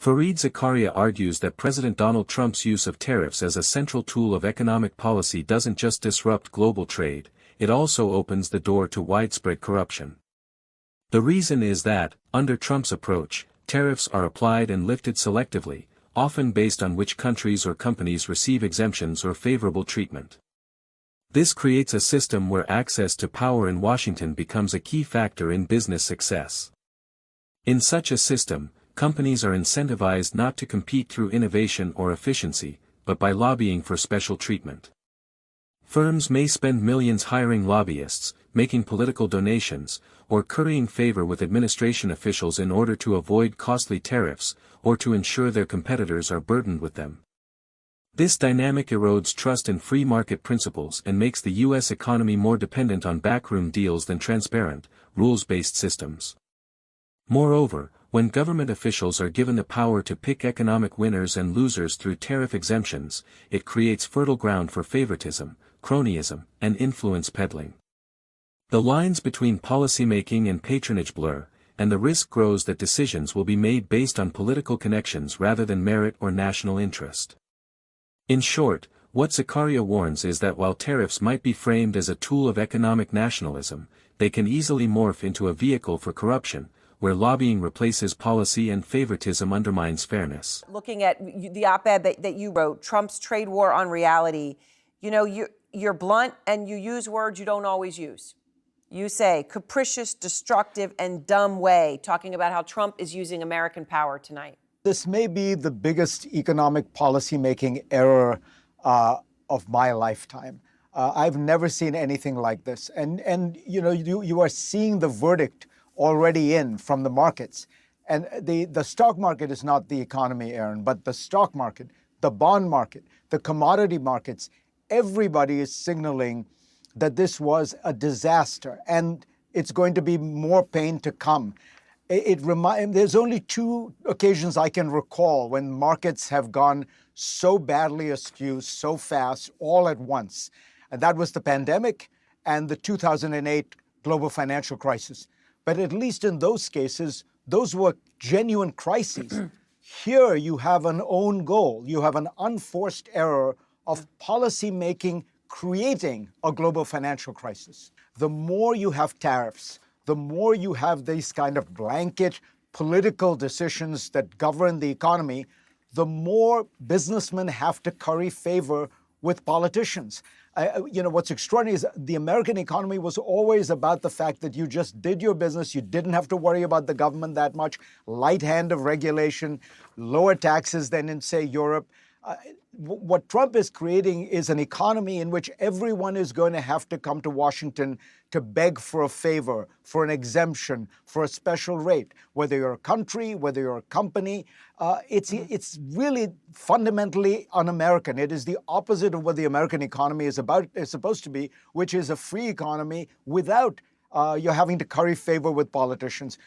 Fareed Zakaria argues that President Donald Trump's use of tariffs as a central tool of economic policy doesn't just disrupt global trade, it also opens the door to widespread corruption. The reason is that, under Trump's approach, tariffs are applied and lifted selectively, often based on which countries or companies receive exemptions or favorable treatment. This creates a system where access to power in Washington becomes a key factor in business success. In such a system, companies are incentivized not to compete through innovation or efficiency, but by lobbying for special treatment. Firms may spend millions hiring lobbyists, making political donations, or currying favor with administration officials in order to avoid costly tariffs, or to ensure their competitors are burdened with them. This dynamic erodes trust in free market principles and makes the U.S. economy more dependent on backroom deals than transparent, rules-based systems. Moreover, when government officials are given the power to pick economic winners and losers through tariff exemptions, it creates fertile ground for favoritism, cronyism, and influence peddling. The lines between policymaking and patronage blur, and the risk grows that decisions will be made based on political connections rather than merit or national interest. In short, what Zakaria warns is that while tariffs might be framed as a tool of economic nationalism, they can easily morph into a vehicle for corruption, where lobbying replaces policy and favoritism undermines fairness. Looking at the op-ed that you wrote, Trump's trade war on reality, you're blunt and you use words you don't always use. You say capricious, destructive, and dumb way, talking about how Trump is using American power tonight. This may be the biggest economic policymaking error of my lifetime. I've never seen anything like this. And you are seeing the verdict already in from the markets. And the stock market is not the economy, Aaron, but the stock market, the bond market, the commodity markets, everybody is signaling that this was a disaster and it's going to be more pain to come. There's only two occasions I can recall when markets have gone so badly askew, so fast, all at once. And that was the pandemic and the 2008 global financial crisis. But at least in those cases, those were genuine crises. Here you have an own goal. You have an unforced error of policymaking creating a global financial crisis. The more you have tariffs, the more you have these kind of blanket political decisions that govern the economy, the more businessmen have to curry favor with politicians. What's extraordinary is the American economy was always about the fact that you just did your business, you didn't have to worry about the government that much, light hand of regulation, lower taxes than in, say, Europe. What Trump is creating is an economy in which everyone is going to have to come to Washington to beg for a favor, for an exemption, for a special rate. Whether you're a country, whether you're a company, it's really fundamentally un-American. It is the opposite of what the American economy is supposed to be, which is a free economy without you're having to curry favor with politicians.